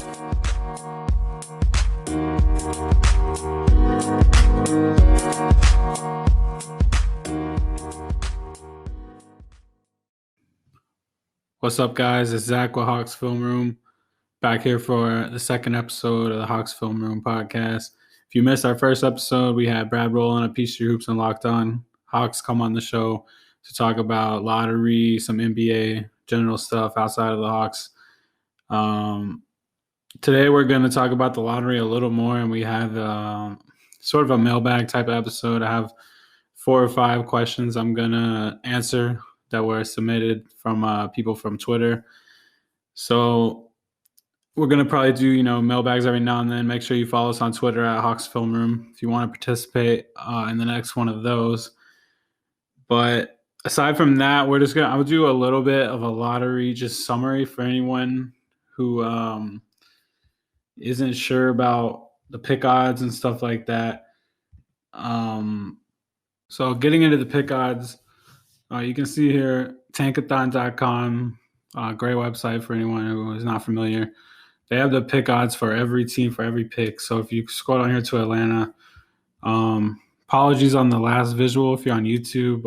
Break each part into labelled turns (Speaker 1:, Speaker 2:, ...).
Speaker 1: What's up, guys? It's Zach with Hawks Film Room, back here for the second episode of the Hawks Film Room podcast. If you missed our first episode, we had Brad Rowland of Peachtree Hoops and Locked On Hawks come on the show to talk about lottery, some NBA, general stuff outside of the Hawks. Today we're going to talk about the lottery a little more, and we have sort of a mailbag type of episode. I have 4 or 5 questions I'm going to answer that were submitted from people from Twitter. So we're going to probably do, mailbags every now and then. Make sure you follow us on Twitter at Hawks Film Room if you want to participate in the next one of those. But aside from that, I'll do a little bit of a lottery just summary for anyone who isn't sure about the pick odds and stuff like that. So getting into the pick odds, you can see here, tankathon.com, great website for anyone who is not familiar. They have the pick odds for every team, for every pick. So if you scroll down here to Atlanta, apologies on the last visual if you're on YouTube.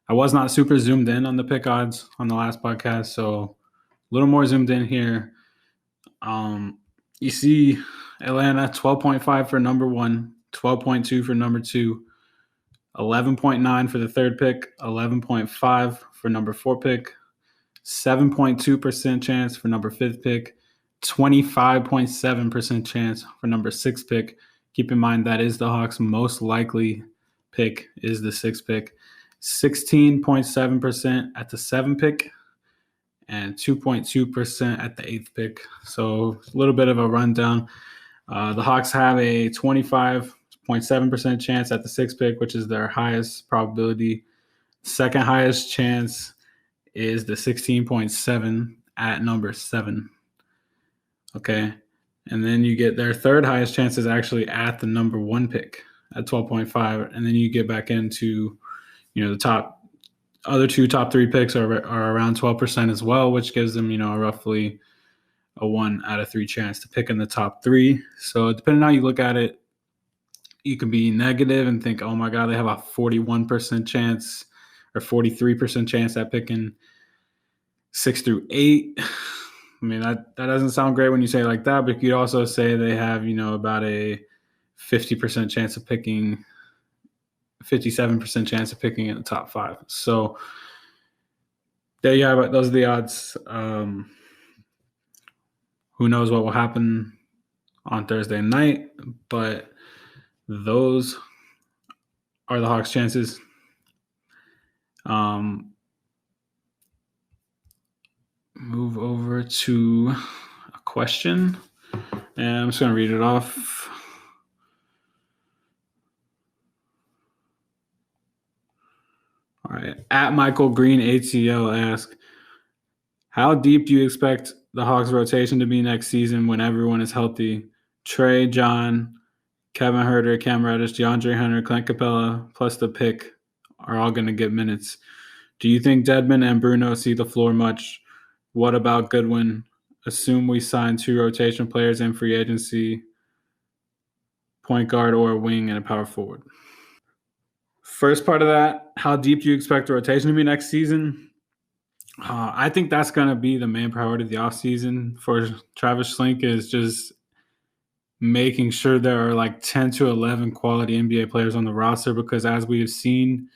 Speaker 1: I was not super zoomed in on the pick odds on the last podcast, so a little more zoomed in here. You see Atlanta, 12.5 for number 1, 12.2 for number 2, 11.9 for the third pick, 11.5 for number 4 pick, 7.2% chance for number 5th pick, 25.7% chance for number 6th pick. Keep in mind that is the Hawks' most likely pick is the 6th pick, 16.7% at the 7th pick, and 2.2% at the 8th pick. So a little bit of a rundown. The Hawks have a 25.7% chance at the 6th pick, which is their highest probability. Second highest chance is the 16.7 at number 7. Okay. And then you get their third highest chance is actually at the number 1 pick at 12.5. And then you get back into, the top 3 picks are around 12% as well, which gives them, roughly a 1 out of 3 chance to pick in the top 3. So depending on how you look at it, you can be negative and think, oh my God, they have a 41% chance or 43% chance at picking 6 through 8. I mean, that doesn't sound great when you say it like that, but you could also say they have, about a 50% chance of picking, 57% chance of picking in the top 5. So there you have it. Those are the odds. Who knows what will happen on Thursday night, but those are the Hawks' chances. Move over to a question, and I'm just going to read it off. All right. At Michael Green ATL asks, how deep do you expect the Hawks rotation to be next season when everyone is healthy? Trey, John, Kevin Huerter, Cam Reddish, DeAndre Hunter, Clint Capella, plus the pick are all going to get minutes. Do you think Dedmon and Bruno see the floor much? What about Goodwin? Assume we sign 2 rotation players in free agency, point guard or a wing and a power forward. First part of that, how deep do you expect the rotation to be next season? I think that's going to be the main priority of the offseason for Travis Schlenk is just making sure there are like 10 to 11 quality NBA players on the roster because as we have seen,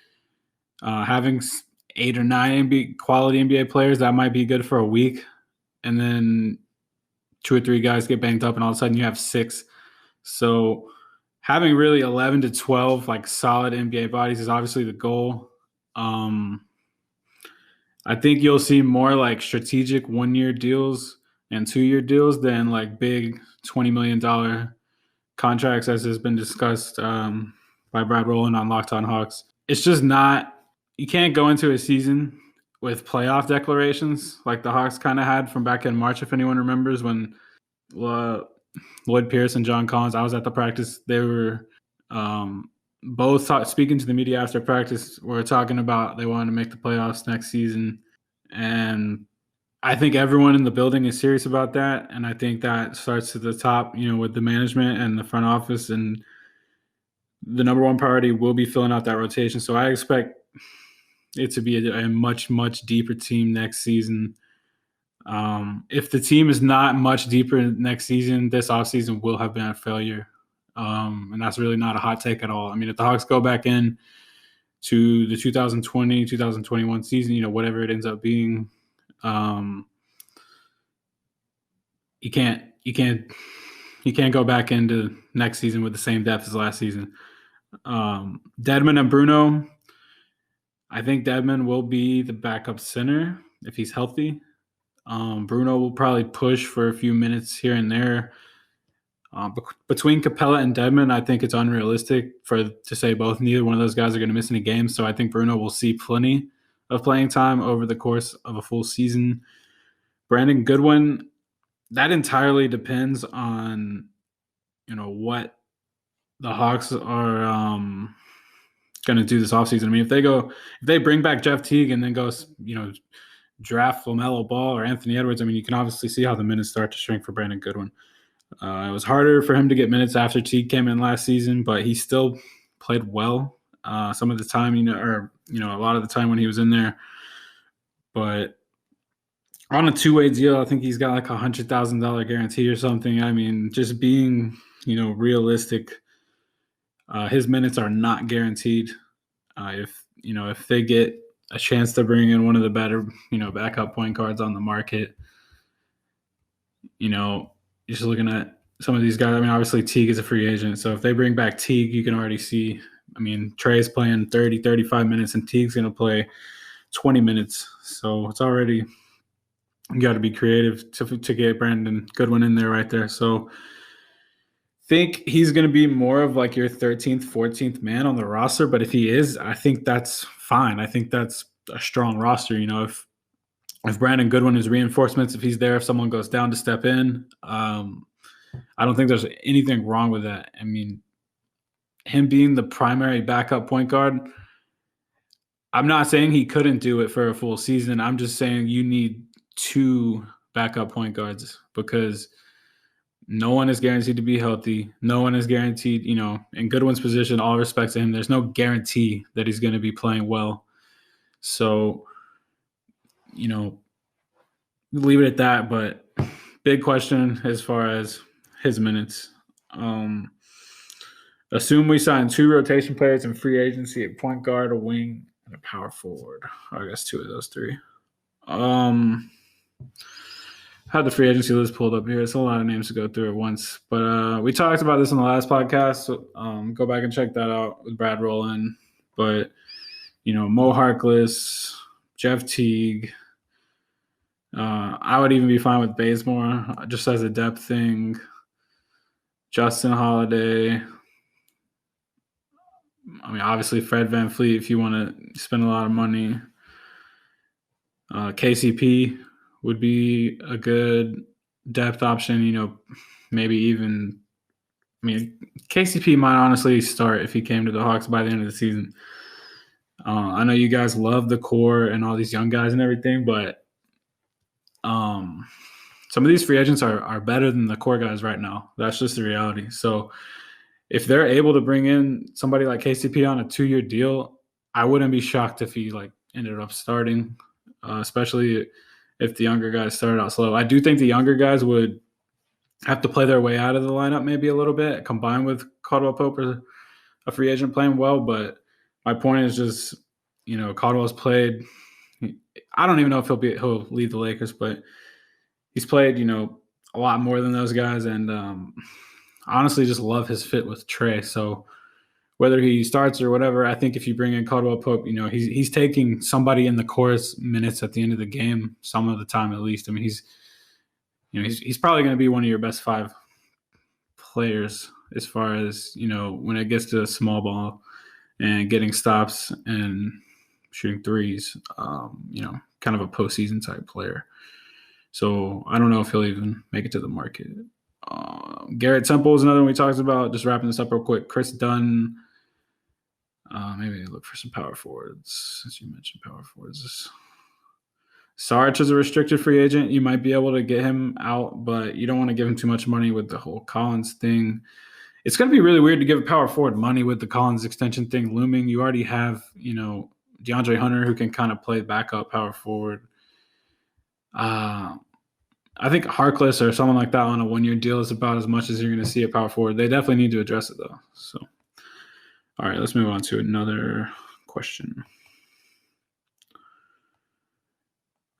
Speaker 1: having 8 or 9 quality NBA players, that might be good for a week. And then 2 or 3 guys get banged up and all of a sudden you have 6. So having really 11 to 12 like solid NBA bodies is obviously the goal. I think you'll see more like strategic 1-year deals and 2-year deals than like big $20 million contracts as has been discussed by Brad Rowland on Locked On Hawks. It's just not – you can't go into a season with playoff declarations like the Hawks kind of had from back in March, if anyone remembers, when Lloyd Pierce and John Collins, I was at the practice, they were both speaking to the media after practice, were talking about they wanted to make the playoffs next season. And I think everyone in the building is serious about that, and I think that starts at the top, with the management and the front office, and the number one priority will be filling out that rotation. So I expect it to be a much, much deeper team next season. If the team is not much deeper next season, this offseason will have been a failure. And that's really not a hot take at all. I mean, if the Hawks go back in to the 2020, 2021 season, whatever it ends up being, you can't go back into next season with the same depth as last season. Dedmon and Bruno, I think Dedmon will be the backup center if he's healthy. Bruno will probably push for a few minutes here and there. Between Capella and Dedmon, I think it's unrealistic to say neither one of those guys are going to miss any games. So I think Bruno will see plenty of playing time over the course of a full season. Brandon Goodwin, that entirely depends on what the Hawks are going to do this offseason. I mean, if they bring back Jeff Teague and then go draft LaMelo Ball or Anthony Edwards, I mean, you can obviously see how the minutes start to shrink for Brandon Goodwin. It was harder for him to get minutes after Teague came in last season, but he still played well some of the time, a lot of the time when he was in there. But on a two-way deal, I think he's got like $100,000 guarantee or something. I mean, just being, realistic, his minutes are not guaranteed. If they get a chance to bring in one of the better, backup point guards on the market, just looking at some of these guys. I mean, obviously Teague is a free agent. So if they bring back Teague, you can already see, I mean, Trey's playing 30, 35 minutes and Teague's going to play 20 minutes. So it's already, you got to be creative to get Brandon Goodwin in there right there. So think he's going to be more of like your 13th, 14th man on the roster. But if he is, I think that's fine. I think that's a strong roster. If Brandon Goodwin is reinforcements, if he's there, if someone goes down to step in, I don't think there's anything wrong with that. I mean, him being the primary backup point guard, I'm not saying he couldn't do it for a full season. I'm just saying you need two backup point guards because no one is guaranteed to be healthy. No one is guaranteed, in Goodwin's position, all respect to him, there's no guarantee that he's going to be playing well. So, leave it at that. But big question as far as his minutes. Assume we sign two rotation players in free agency at point guard, a wing, and a power forward. I guess two of those three. Had the free agency list pulled up here. It's a lot of names to go through at once. But we talked about this on the last podcast. So, go back and check that out with Brad Rowland. But, Mo Harkless, Jeff Teague. I would even be fine with Bazemore just as a depth thing. Justin Holiday. I mean, obviously Fred VanVleet if you want to spend a lot of money. KCP would be a good depth option, maybe even – I mean, KCP might honestly start if he came to the Hawks by the end of the season. I know you guys love the core and all these young guys and everything, but some of these free agents are better than the core guys right now. That's just the reality. So if they're able to bring in somebody like KCP on a 2-year deal, I wouldn't be shocked if he ended up starting, especially if the younger guys started out slow. I do think the younger guys would have to play their way out of the lineup maybe a little bit, combined with Caldwell Pope or a free agent playing well. But my point is just, Caldwell's played. I don't even know if he'll lead the Lakers, but he's played, a lot more than those guys. And honestly just love his fit with Trey. So whether he starts or whatever, I think if you bring in Caldwell Pope, he's taking somebody in the core's minutes at the end of the game, some of the time at least. I mean, he's probably going to be one of your best 5 players as far as, when it gets to a small ball and getting stops and shooting threes, kind of a postseason type player. So I don't know if he'll even make it to the market. Garrett Temple is another one we talked about. Just wrapping this up real quick. Chris Dunn. Maybe look for some power forwards since you mentioned power forwards. Sarge is a restricted free agent. You might be able to get him out, but you don't want to give him too much money with the whole Collins thing. It's going to be really weird to give a power forward money with the Collins extension thing looming. You already have, DeAndre Hunter, who can kind of play backup power forward. I think Harkless or someone like that on a one-year deal is about as much as you're going to see at power forward. They definitely need to address it, though. So, all right, let's move on to another question.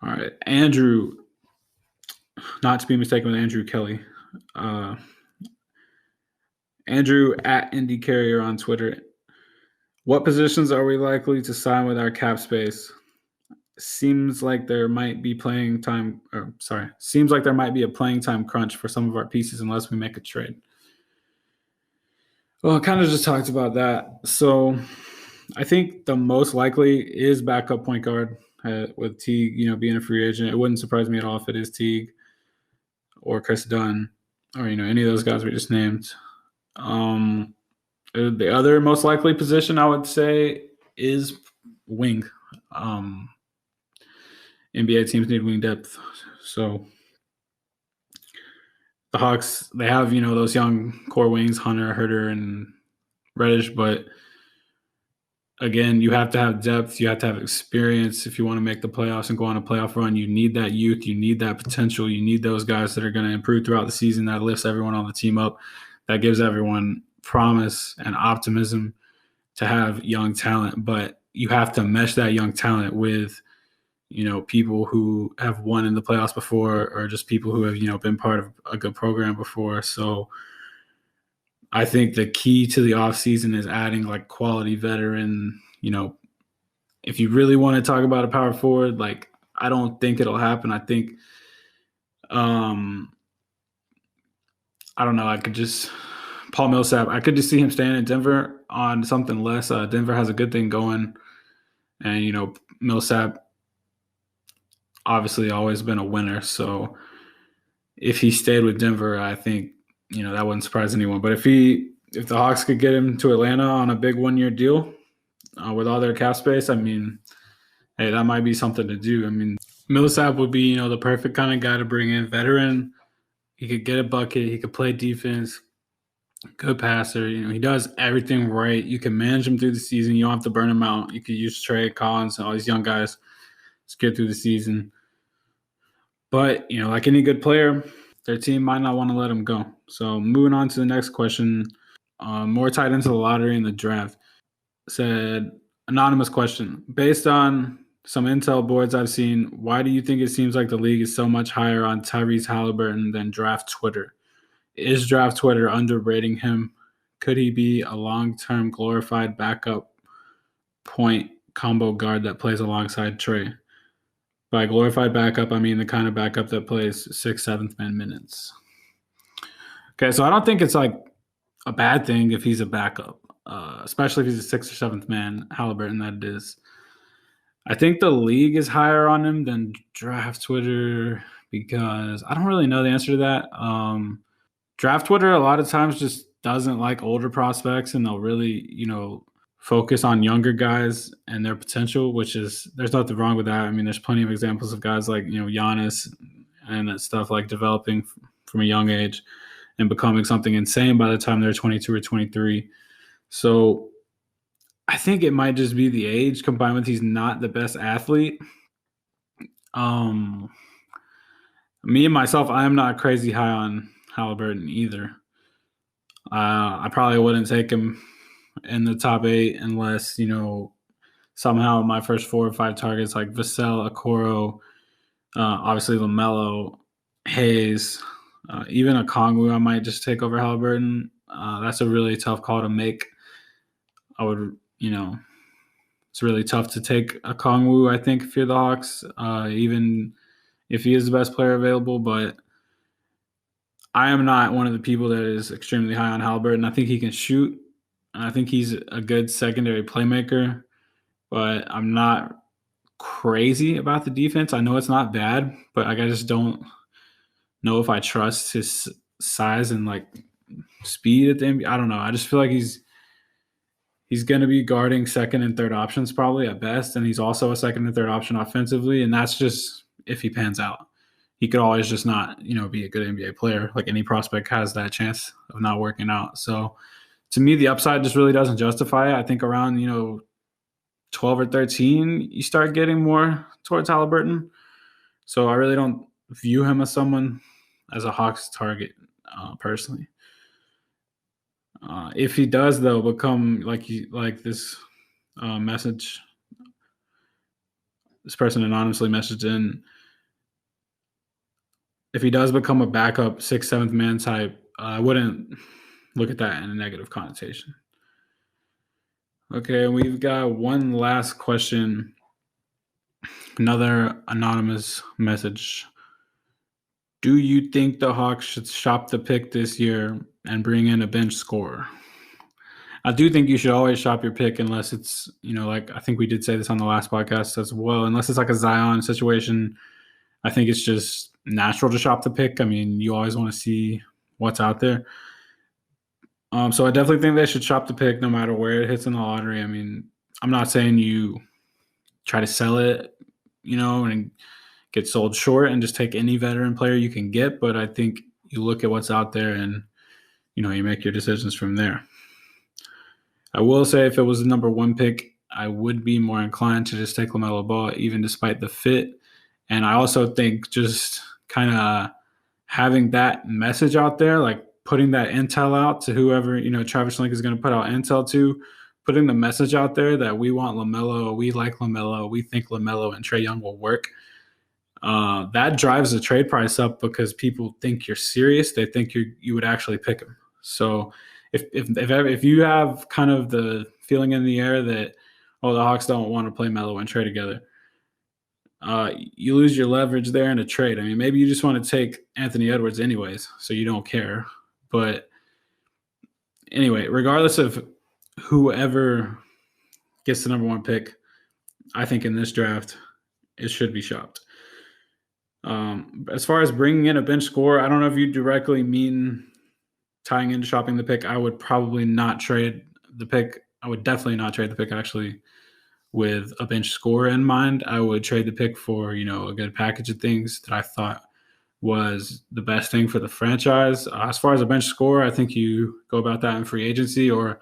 Speaker 1: All right, Andrew, not to be mistaken with Andrew Kelly. Andrew at Indy Carrier on Twitter. What positions are we likely to sign with our cap space? Seems like there might be a playing time crunch for some of our pieces unless we make a trade. Well, I kind of just talked about that. So I think the most likely is backup point guard with Teague, being a free agent. It wouldn't surprise me at all if it is Teague or Chris Dunn or, any of those guys we just named. The other most likely position I would say is wing. NBA teams need wing depth. So the Hawks, they have, those young core wings, Hunter, Herter, and Reddish. But again, you have to have depth. You have to have experience if you want to make the playoffs and go on a playoff run. You need that youth. You need that potential. You need those guys that are going to improve throughout the season, that lifts everyone on the team up, that gives everyone promise and optimism to have young talent. But you have to mesh that young talent with people who have won in the playoffs before, or just people who have, been part of a good program before. So I think the key to the offseason is adding like quality veteran, if you really want to talk about a power forward, like I don't think it'll happen. I think, I don't know. Paul Millsap, I could just see him staying in Denver on something less. Denver has a good thing going. And, Millsap, obviously always been a winner. So if he stayed with Denver, I think, that wouldn't surprise anyone. But if the Hawks could get him to Atlanta on a big 1-year deal with all their cap space, I mean, hey, that might be something to do. I mean, Millsap would be, the perfect kind of guy to bring in. Veteran. He could get a bucket. He could play defense. Good passer. He does everything right. You can manage him through the season. You don't have to burn him out. You could use Trey, Collins, and all these young guys to get through the season. But, like any good player, their team might not want to let him go. So moving on to the next question, more tied into the lottery and the draft. Said, anonymous question. Based on some intel boards I've seen, why do you think it seems like the league is so much higher on Tyrese Halliburton than draft Twitter? Is draft Twitter underrating him? Could he be a long-term glorified backup point combo guard that plays alongside Trey? By glorified backup, I mean the kind of backup that plays 6th, 7th man minutes. Okay, so I don't think it's like a bad thing if he's a backup, especially if he's a 6th or 7th man, Halliburton, that it is. I think the league is higher on him than draft Twitter because I don't really know the answer to that. Draft Twitter a lot of times just doesn't like older prospects, and they'll really, focus on younger guys and their potential, which is, there's nothing wrong with that. I mean, there's plenty of examples of guys like, Giannis and stuff like developing from a young age and becoming something insane by the time they're 22 or 23. So I think it might just be the age combined with he's not the best athlete. Me and myself, I am not crazy high on Halliburton either. I probably wouldn't take him in the top 8 unless, somehow my first 4 or 5 targets like Vassell, Okoro, obviously LaMelo, Hayes, even a Okongwu I might just take over Halliburton. That's a really tough call to make. I would, it's really tough to take a Okongwu, I think, if you're the Hawks, even if he is the best player available. But I am not one of the people that is extremely high on Halliburton. I think he can shoot. I think he's a good secondary playmaker, but I'm not crazy about the defense. I know it's not bad, but I just don't know if I trust his size and like speed at the NBA. I don't know. I just feel like he's going to be guarding second and third options probably at best, and he's also a second and third option offensively, and that's just if he pans out. He could always just not, be a good NBA player. Like any prospect has that chance of not working out. So to me, the upside just really doesn't justify it. I think around, 12 or 13, you start getting more towards Halliburton. So I really don't view him as someone as a Hawks target personally. If he does, though, become like this message, this person anonymously messaged in, if he does become a backup sixth, seventh man type, I wouldn't look at that in a negative connotation. Okay, we've got one last question. Another anonymous message. Do you think the Hawks should shop the pick this year and bring in a bench scorer? I do think you should always shop your pick unless it's, like I think we did say this on the last podcast as well, unless it's like a Zion situation. I think it's just natural to shop the pick. I mean, you always want to see what's out there. So I definitely think they should shop the pick no matter where it hits in the lottery. I mean, I'm not saying you try to sell it, and get sold short and just take any veteran player you can get. But I think you look at what's out there and, you make your decisions from there. I will say if it was the number one pick, I would be more inclined to just take LaMelo Ball, even despite the fit. And I also think just kind of having that message out there, like putting that intel out to whoever, Travis Link is going to put out intel to, putting the message out there that we want LaMelo, we like LaMelo, we think LaMelo and Trae Young will work. That drives the trade price up because people think you're serious. They think you would actually pick him. So if you have kind of the feeling in the air that, the Hawks don't want to play Melo and Trae together, you lose your leverage there in a trade. I mean, maybe you just want to take Anthony Edwards anyways, so you don't care. But anyway, regardless of whoever gets the number one pick, I think in this draft, it should be shopped. As far as bringing in a bench scorer, I don't know if you directly mean tying into shopping the pick. I would probably not trade the pick. I would definitely not trade the pick, actually, with a bench scorer in mind. I would trade the pick for, a good package of things that I thought was the best thing for the franchise. As far as a bench scorer, I think you go about that in free agency, or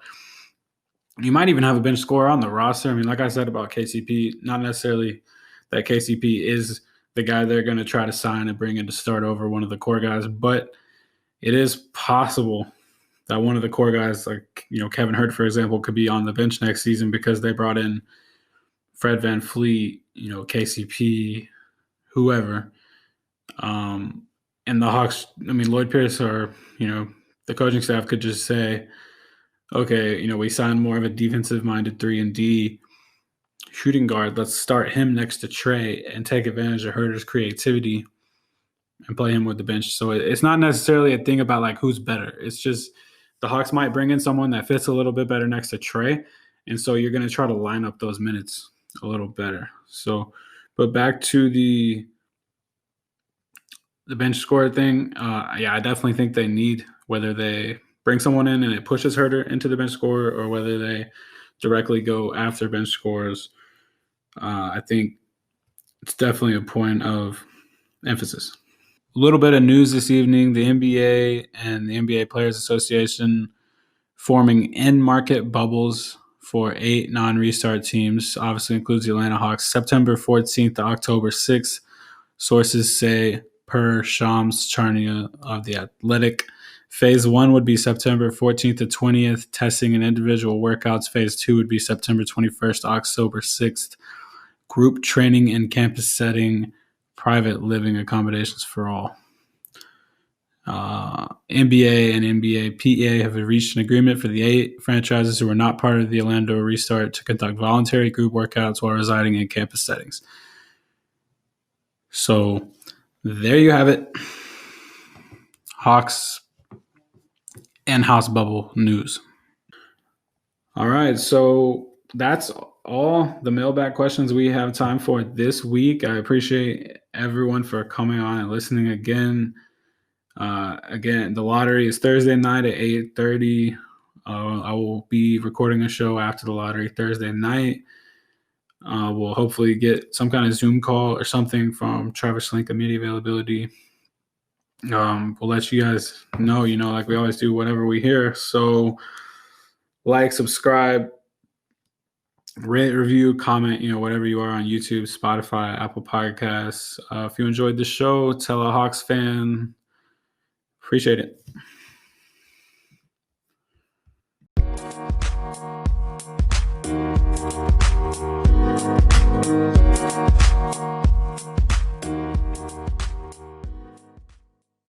Speaker 1: you might even have a bench scorer on the roster. I mean, like I said about KCP, not necessarily that KCP is the guy they're going to try to sign and bring in to start over one of the core guys, but it is possible that one of the core guys, like, Kevin Hurt, for example, could be on the bench next season because they brought in Fred VanVleet, KCP, whoever. And the Hawks, I mean, Lloyd Pierce or, the coaching staff could just say, okay, we signed more of a defensive-minded 3-and-D shooting guard. Let's start him next to Trae and take advantage of Herter's creativity and play him with the bench. So it's not necessarily a thing about like who's better. It's just the Hawks might bring in someone that fits a little bit better next to Trae, and so you're going to try to line up those minutes a little better. So, but back to the bench scorer thing. I definitely think they need, whether they bring someone in and it pushes Herter into the bench scorer or whether they directly go after bench scorers. I think it's definitely a point of emphasis. A little bit of news this evening: the NBA and the NBA Players Association forming in-market bubbles for 8 non-restart teams. Obviously includes the Atlanta Hawks. September 14th to October 6th. Sources say, per Shams Charania of The Athletic, Phase 1 would be September 14th to 20th. Testing and individual workouts. Phase 2 would be September 21st to October 6th. Group training in campus setting. Private living accommodations for all. NBA and NBA PA have reached an agreement for the 8 franchises who are not part of the Orlando restart to conduct voluntary group workouts while residing in campus settings. So there you have it. Hawks and house bubble news. All right, so that's all the mailbag questions we have time for this week. I appreciate everyone for coming on and listening again. Again, the lottery is Thursday night at 8:30. I will be recording a show after the lottery Thursday night. We'll hopefully get some kind of Zoom call or something from Travis Link immediate availability. We'll let you guys know, like we always do whenever we hear. So like, subscribe, rate, review, comment, whatever you are on YouTube, Spotify, Apple Podcasts. If you enjoyed the show, tell a Hawks fan. Appreciate it.